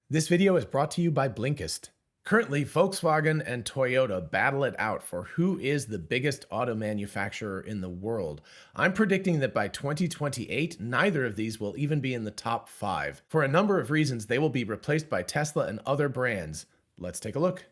This video is brought to you by Blinkist. Currently, Volkswagen and Toyota battle it out for who is the biggest auto manufacturer in the world. I'm predicting that by 2028, neither of these will even be in the top 5. For a number of reasons, they will be replaced by Tesla and other brands. Let's take a look.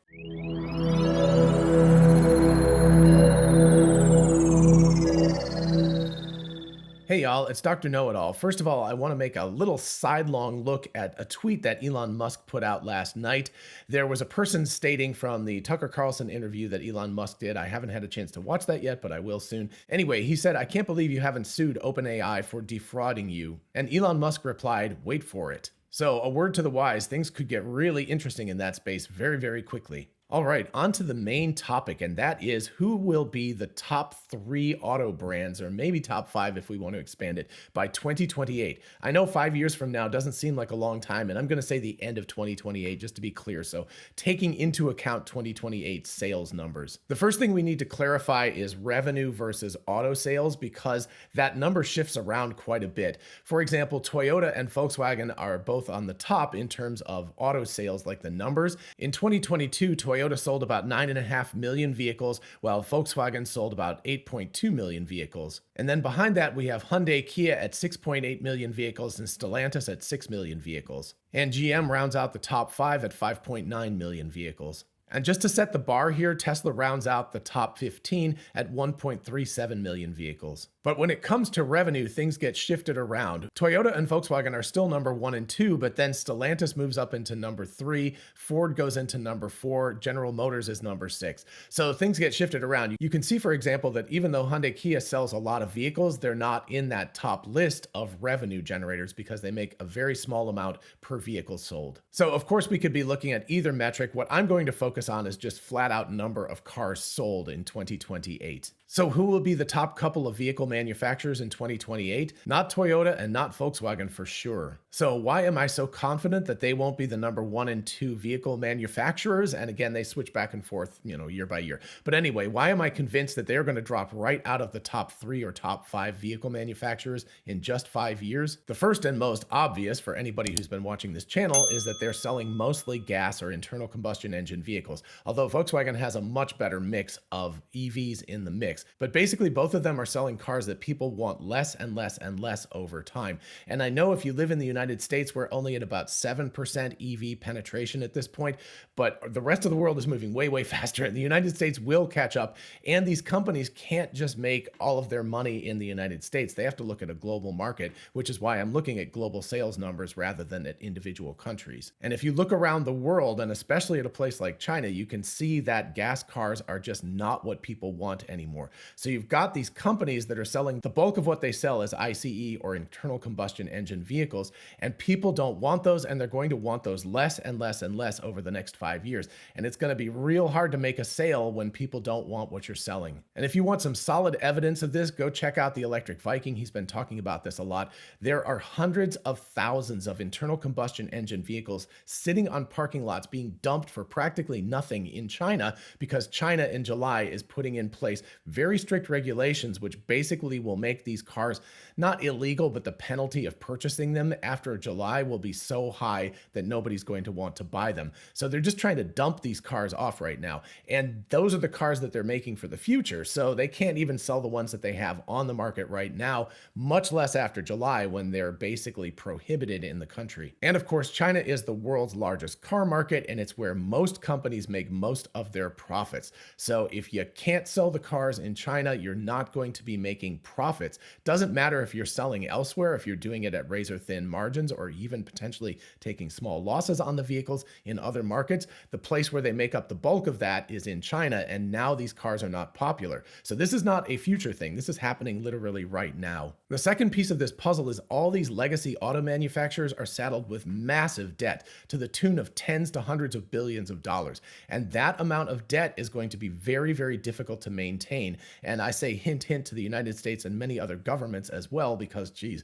Hey y'all, it's Dr. Know-It-All. First of all, I want to make a little sidelong look at a tweet that Elon Musk put out last night. There was a person stating from the Tucker Carlson interview that Elon Musk did. I haven't had a chance to watch that yet, but I will soon. Anyway, he said, "I can't believe you haven't sued OpenAI for defrauding you." And Elon Musk replied, "Wait for it." So a word to the wise, things could get really interesting in that space very, very quickly. All right, on to the main topic, and that is who will be the top 3 auto brands, or maybe top 5 if we want to expand it, by 2028. I know 5 years from now doesn't seem like a long time, and I'm going to say the end of 2028 just to be clear, so taking into account 2028 sales numbers. The first thing we need to clarify is revenue versus auto sales, because that number shifts around quite a bit. For example, Toyota and Volkswagen are both on the top in terms of auto sales, like the numbers. In 2022, Toyota sold about 9.5 million vehicles, while Volkswagen sold about 8.2 million vehicles. And then behind that, we have Hyundai Kia at 6.8 million vehicles and Stellantis at 6 million vehicles. And GM rounds out the top 5 at 5.9 million vehicles. And just to set the bar here, Tesla rounds out the top 15 at 1.37 million vehicles. But when it comes to revenue, things get shifted around. Toyota and Volkswagen are still number 1 and 2, but then Stellantis moves up into number 3, Ford goes into number 4, General Motors is number 6. So things get shifted around. You can see, for example, that even though Hyundai Kia sells a lot of vehicles, they're not in that top list of revenue generators because they make a very small amount per vehicle sold. So of course we could be looking at either metric. What I'm going to focus on is just flat out number of cars sold in 2028. So who will be the top couple of vehicle manufacturers in 2028? Not Toyota and not Volkswagen for sure. So why am I so confident that they won't be the number 1 and 2 vehicle manufacturers? And again, they switch back and forth, year by year. But anyway, why am I convinced that they're going to drop right out of the top 3 or top 5 vehicle manufacturers in just 5 years? The first and most obvious for anybody who's been watching this channel is that they're selling mostly gas or internal combustion engine vehicles, although Volkswagen has a much better mix of EVs in the mix. But basically, both of them are selling cars that people want less and less and less over time. And I know if you live in the United States, we're only at about 7% EV penetration at this point, but the rest of the world is moving way, way faster, and the United States will catch up. And these companies can't just make all of their money in the United States. They have to look at a global market, which is why I'm looking at global sales numbers rather than at individual countries. And if you look around the world, and especially at a place like China, you can see that gas cars are just not what people want anymore. So you've got these companies that are selling the bulk of what they sell as ICE or internal combustion engine vehicles, and people don't want those, and they're going to want those less and less and less over the next 5 years. And it's going to be real hard to make a sale when people don't want what you're selling. And if you want some solid evidence of this, go check out the Electric Viking. He's been talking about this a lot. There are hundreds of thousands of internal combustion engine vehicles sitting on parking lots being dumped for practically nothing in China, because China in July is putting in place very strict regulations which basically will make these cars not illegal, but the penalty of purchasing them after July will be so high that nobody's going to want to buy them. So they're just trying to dump these cars off right now. And those are the cars that they're making for the future. So they can't even sell the ones that they have on the market right now, much less after July when they're basically prohibited in the country. And of course, China is the world's largest car market, and it's where most companies make most of their profits. So if you can't sell the cars in China, you're not going to be making profits. Doesn't matter if you're selling elsewhere, if you're doing it at razor thin margins, or even potentially taking small losses on the vehicles in other markets. The place where they make up the bulk of that is in China, and now these cars are not popular. So this is not a future thing. This is happening literally right now. The second piece of this puzzle is all these legacy auto manufacturers are saddled with massive debt to the tune of tens to hundreds of billions of dollars. And that amount of debt is going to be very, very difficult to maintain. And I say hint, hint to the United States and many other governments as well, because, geez,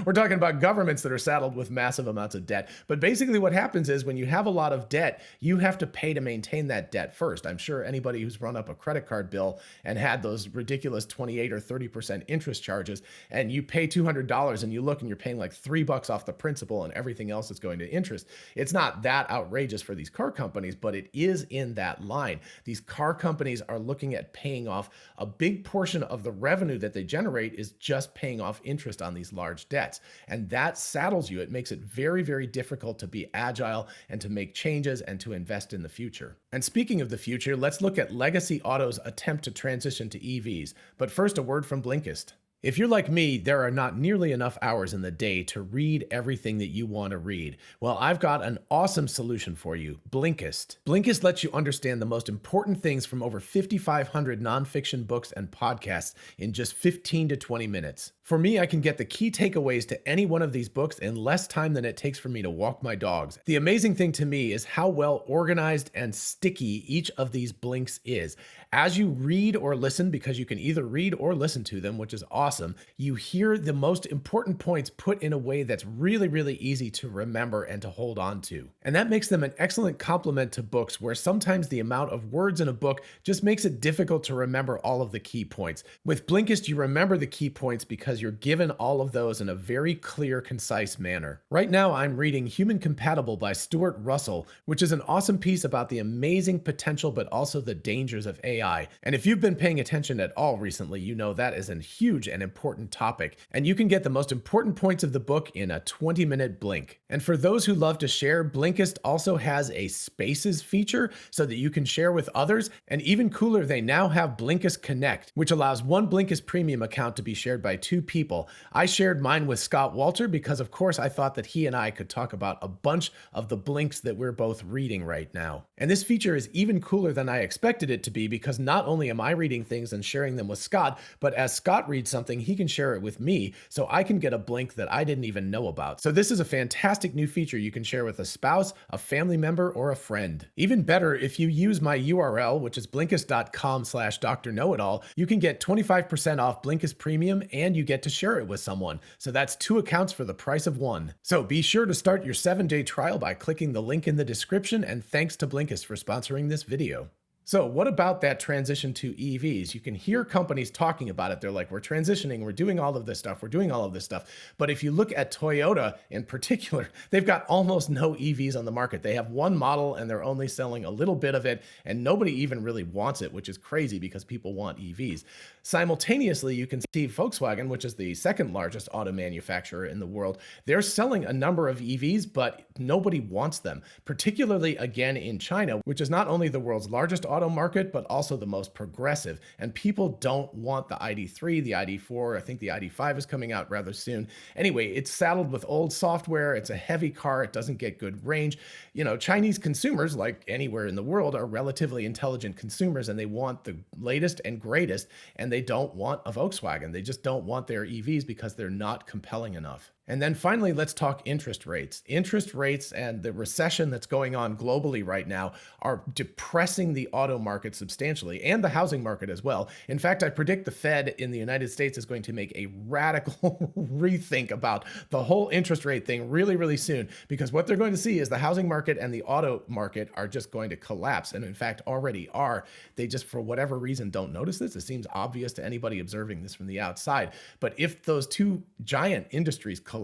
we're talking about governments that are saddled with massive amounts of debt. But basically what happens is when you have a lot of debt, you have to pay to maintain that debt first. I'm sure anybody who's run up a credit card bill and had those ridiculous 28 or 30% interest charges, and you pay $200 and you look and you're paying like $3 off the principal and everything else is going to interest. It's not that outrageous for these car companies, but it is in that line. These car companies are looking at paying off a big portion of the revenue that they generate is just paying off interest on these large debts. And that saddles you. It makes it very, very difficult to be agile and to make changes and to invest in the future. And speaking of the future, let's look at Legacy Auto's attempt to transition to EVs. But first, a word from Blinkist. If you're like me, there are not nearly enough hours in the day to read everything that you want to read. Well, I've got an awesome solution for you, Blinkist. Blinkist lets you understand the most important things from over 5,500 nonfiction books and podcasts in just 15 to 20 minutes. For me, I can get the key takeaways to any one of these books in less time than it takes for me to walk my dogs. The amazing thing to me is how well organized and sticky each of these blinks is. As you read or listen, because you can either read or listen to them, which is awesome, you hear the most important points put in a way that's really, really easy to remember and to hold on to. And that makes them an excellent complement to books where sometimes the amount of words in a book just makes it difficult to remember all of the key points. With Blinkist, you remember the key points because you're given all of those in a very clear, concise manner. Right now, I'm reading Human Compatible by Stuart Russell, which is an awesome piece about the amazing potential but also the dangers of AI. And if you've been paying attention at all recently, you know that is a huge and important topic. And you can get the most important points of the book in a 20-minute blink. And for those who love to share, Blinkist also has a Spaces feature so that you can share with others. And even cooler, they now have Blinkist Connect, which allows one Blinkist Premium account to be shared by two people. I shared mine with Scott Walter because, of course, I thought that he and I could talk about a bunch of the blinks that we're both reading right now. And this feature is even cooler than I expected it to be because not only am I reading things and sharing them with Scott, but as Scott reads something, he can share it with me so I can get a blink that I didn't even know about. So this is a fantastic new feature you can share with a spouse, a family member, or a friend. Even better, if you use my URL, which is blinkist.com/Dr. Know-It-All, you can get 25% off Blinkist Premium and you get to share it with someone. So that's 2 accounts for the price of 1. So be sure to start your 7-day trial by clicking the link in the description, and thanks to Blinkist for sponsoring this video. So what about that transition to EVs? You can hear companies talking about it. They're like, we're transitioning, we're doing all of this stuff, we're doing all of this stuff. But if you look at Toyota in particular, they've got almost no EVs on the market. They have one model and they're only selling a little bit of it, and nobody even really wants it, which is crazy because people want EVs. Simultaneously, you can see Volkswagen, which is the second largest auto manufacturer in the world. They're selling a number of EVs, but nobody wants them, particularly again in China, which is not only the world's largest auto market, but also the most progressive. And people don't want the ID3, the ID4, I think the ID5 is coming out rather soon. Anyway, it's saddled with old software. It's a heavy car. It doesn't get good range. You know, Chinese consumers, like anywhere in the world, are relatively intelligent consumers, and they want the latest and greatest, and they don't want a Volkswagen. They just don't want their EVs because they're not compelling enough. And then finally, let's talk interest rates. Interest rates and the recession that's going on globally right now are depressing the auto market substantially, and the housing market as well. In fact, I predict the Fed in the United States is going to make a radical rethink about the whole interest rate thing really, really soon, because what they're going to see is the housing market and the auto market are just going to collapse, and in fact already are. They just, for whatever reason, don't notice this. It seems obvious to anybody observing this from the outside. But if those two giant industries collapse,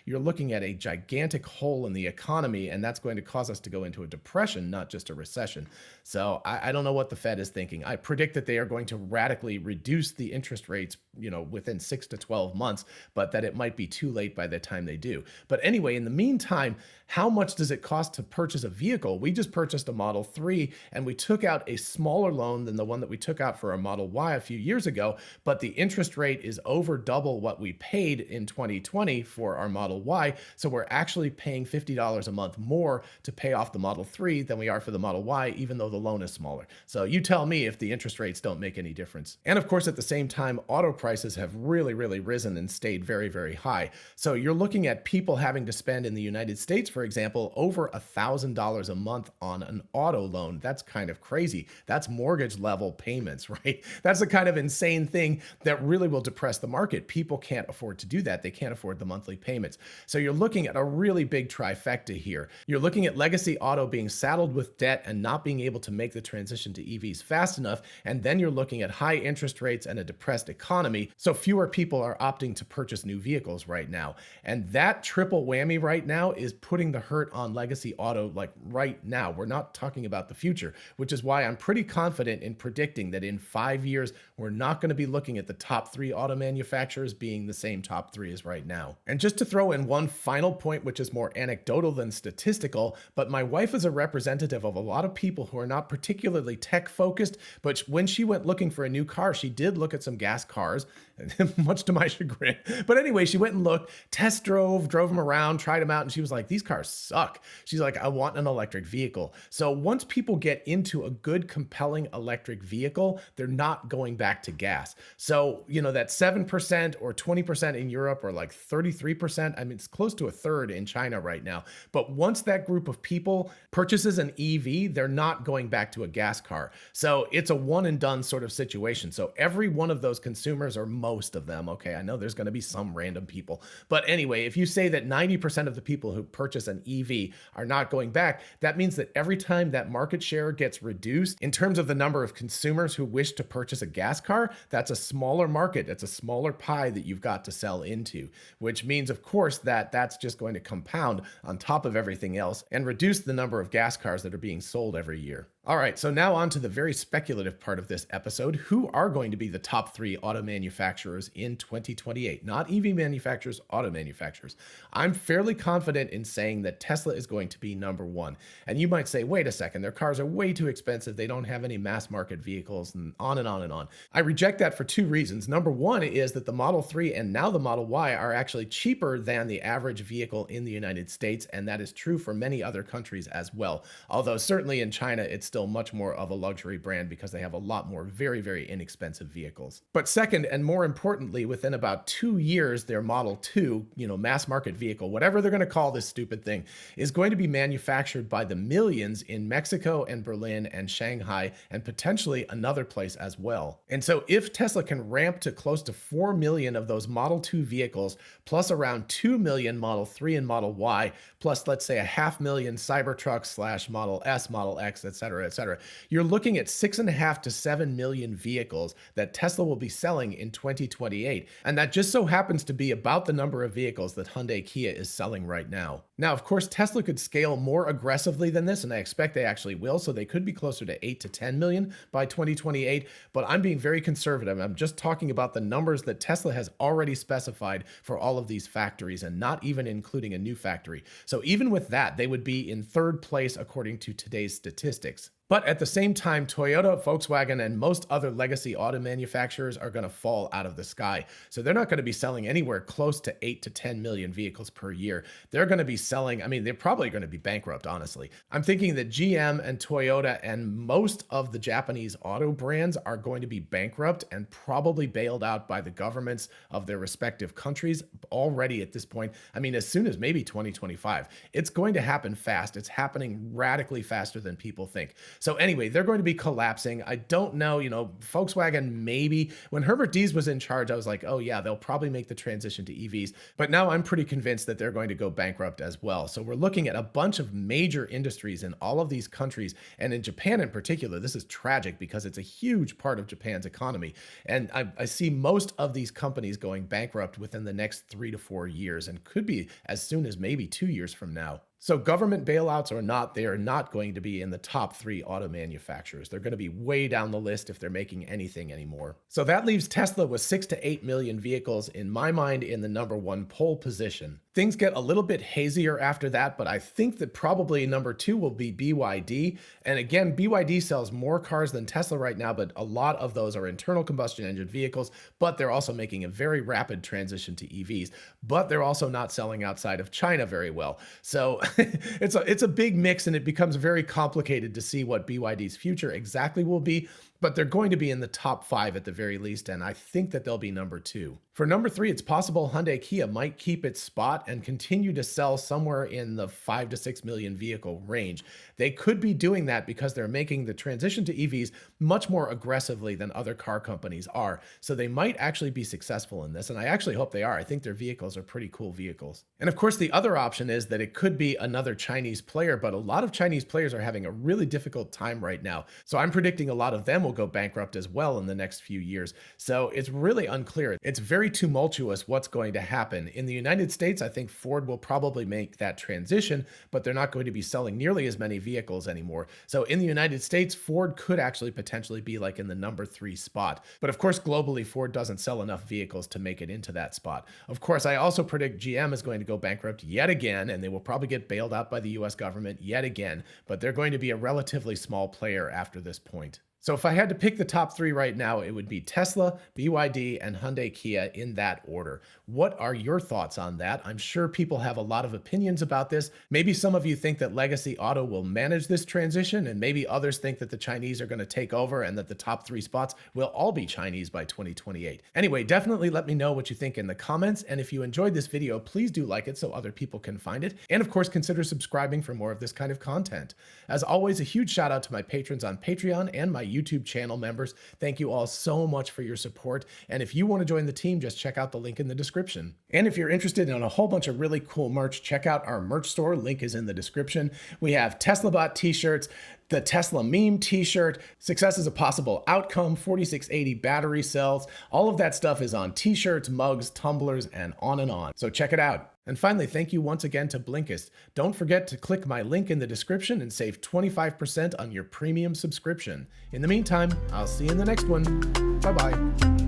you're looking at a gigantic hole in the economy, and that's going to cause us to go into a depression, not just a recession. So I don't know what the Fed is thinking. I predict that they are going to radically reduce the interest rates, within 6 to 12 months, but that it might be too late by the time they do. But anyway, in the meantime, how much does it cost to purchase a vehicle? We just purchased a Model 3, and we took out a smaller loan than the one that we took out for our Model Y a few years ago, but the interest rate is over double what we paid in 2020 for our Model Y. So we're actually paying $50 a month more to pay off the Model 3 than we are for the Model Y, even though the loan is smaller. So you tell me if the interest rates don't make any difference. And of course, at the same time, auto prices have really, really risen and stayed very, very high. So you're looking at people having to spend in the United States, for example, over $1,000 a month on an auto loan. That's kind of crazy. That's mortgage level payments, right? That's a kind of insane thing that really will depress the market. People can't afford to do that. They can't afford the monthly payments. So you're looking at a really big trifecta here. You're looking at legacy auto being saddled with debt and not being able to make the transition to EVs fast enough. And then you're looking at high interest rates and a depressed economy. So fewer people are opting to purchase new vehicles right now. And that triple whammy right now is putting the hurt on legacy auto like right now. We're not talking about the future, which is why I'm pretty confident in predicting that in 5 years, we're not going to be looking at the top 3 auto manufacturers being the same top 3 as right now. And just to throw in one final point, which is more anecdotal than statistical, but my wife is a representative of a lot of people who are not particularly tech focused, but when she went looking for a new car, she did look at some gas cars, much to my chagrin. But anyway, she went and looked, test drove them around, tried them out, and she was like, these cars suck. She's like, I want an electric vehicle. So once people get into a good, compelling electric vehicle, they're not going back to gas. So, that 7% or 20% in Europe or like 33%, I mean, it's close to a third in China right now. But once that group of people purchases an EV, they're not going back to a gas car. So it's a one and done sort of situation. So every one of those consumers, or most of them, okay, I know there's going to be some random people, but anyway, if you say that 90% of the people who purchase an EV are not going back, that means that every time that market share gets reduced in terms of the number of consumers who wish to purchase a gas car, that's a smaller market. It's a smaller pie that you've got to sell into, which means, of course, that that's just going to compound on top of everything else and reduce the number of gas cars that are being sold every year. All right, so now on to the very speculative part of this episode. Who are going to be the top 3 auto manufacturers in 2028? Not EV manufacturers, auto manufacturers. I'm fairly confident in saying that Tesla is going to be number 1. And you might say, wait a second, their cars are way too expensive. They don't have any mass market vehicles, and on and on and on. I reject that for 2 reasons. Number 1 is that the Model 3 and now the Model Y are actually cheaper than the average vehicle in the United States, and that is true for many other countries as well. Although certainly in China, it's still much more of a luxury brand because they have a lot more very, very inexpensive vehicles. But second, and more importantly, within about 2 years, their Model 2, mass market vehicle, whatever they're going to call this stupid thing, is going to be manufactured by the millions in Mexico and Berlin and Shanghai and potentially another place as well. And so if Tesla can ramp to close to 4 million of those Model 2 vehicles, plus around 2 million Model 3 and Model Y, plus let's say a 500,000 Cybertruck / Model S, Model X, etc., you're looking at 6.5 to 7 million vehicles that Tesla will be selling in 2028. And that just so happens to be about the number of vehicles that Hyundai Kia is selling right now. Now, of course, Tesla could scale more aggressively than this, and I expect they actually will. So they could be closer to 8 to 10 million by 2028. But I'm being very conservative. I'm just talking about the numbers that Tesla has already specified for all of these factories and not even including a new factory. So even with that, they would be in 3rd place according to today's statistics. But at the same time, Toyota, Volkswagen, and most other legacy auto manufacturers are going to fall out of the sky. So they're not going to be selling anywhere close to 8 to 10 million vehicles per year. They're going to be selling, they're probably going to be bankrupt, honestly. I'm thinking that GM and Toyota and most of the Japanese auto brands are going to be bankrupt and probably bailed out by the governments of their respective countries already at this point. As soon as maybe 2025. It's going to happen fast. It's happening radically faster than people think. So anyway, they're going to be collapsing. I don't know, Volkswagen maybe. When Herbert Diess was in charge, I was like, oh yeah, they'll probably make the transition to EVs. But now I'm pretty convinced that they're going to go bankrupt as well. So we're looking at a bunch of major industries in all of these countries. And in Japan in particular, this is tragic because it's a huge part of Japan's economy. And I see most of these companies going bankrupt within the next 3 to 4 years and could be as soon as maybe 2 years from now. So government bailouts or not, they are not going to be in the top 3 auto manufacturers. They're going to be way down the list if they're making anything anymore. So that leaves Tesla with 6 to 8 million vehicles, in my mind, in the number 1 pole position. Things get a little bit hazier after that, but I think that probably number 2 will be BYD. And again, BYD sells more cars than Tesla right now, but a lot of those are internal combustion engine vehicles, but they're also making a very rapid transition to EVs. But they're also not selling outside of China very well. So it's a big mix, and it becomes very complicated to see what BYD's future exactly will be. But they're going to be in the top 5 at the very least, and I think that they'll be number 2. For number 3, it's possible Hyundai Kia might keep its spot and continue to sell somewhere in the 5 to 6 million vehicle range. They could be doing that because they're making the transition to EVs much more aggressively than other car companies are. So they might actually be successful in this, and I actually hope they are. I think their vehicles are pretty cool vehicles. And of course, the other option is that it could be another Chinese player, but a lot of Chinese players are having a really difficult time right now. So I'm predicting a lot of them will go bankrupt as well in the next few years. So it's really unclear. It's very tumultuous what's going to happen. In the United States, I think Ford will probably make that transition, but they're not going to be selling nearly as many vehicles anymore. So in the United States, Ford could actually potentially be like in the number 3 spot. But of course, globally, Ford doesn't sell enough vehicles to make it into that spot. Of course, I also predict GM is going to go bankrupt yet again, and they will probably get bailed out by the US government yet again, but they're going to be a relatively small player after this point. So if I had to pick the top 3 right now, it would be Tesla, BYD, and Hyundai Kia in that order. What are your thoughts on that? I'm sure people have a lot of opinions about this. Maybe some of you think that Legacy Auto will manage this transition, and maybe others think that the Chinese are going to take over and that the top 3 spots will all be Chinese by 2028. Anyway, definitely let me know what you think in the comments, and if you enjoyed this video, please do like it so other people can find it, and of course consider subscribing for more of this kind of content. As always, a huge shout out to my patrons on Patreon and my YouTube channel members. Thank you all so much for your support. And if you want to join the team, just check out the link in the description. And if you're interested in a whole bunch of really cool merch, check out our merch store. Link is in the description. We have TeslaBot t-shirts, the Tesla meme t-shirt, Success is a Possible Outcome, 4680 battery cells. All of that stuff is on t-shirts, mugs, tumblers, and on. So check it out. And finally, thank you once again to Blinkist. Don't forget to click my link in the description and save 25% on your premium subscription. In the meantime, I'll see you in the next one. Bye-bye.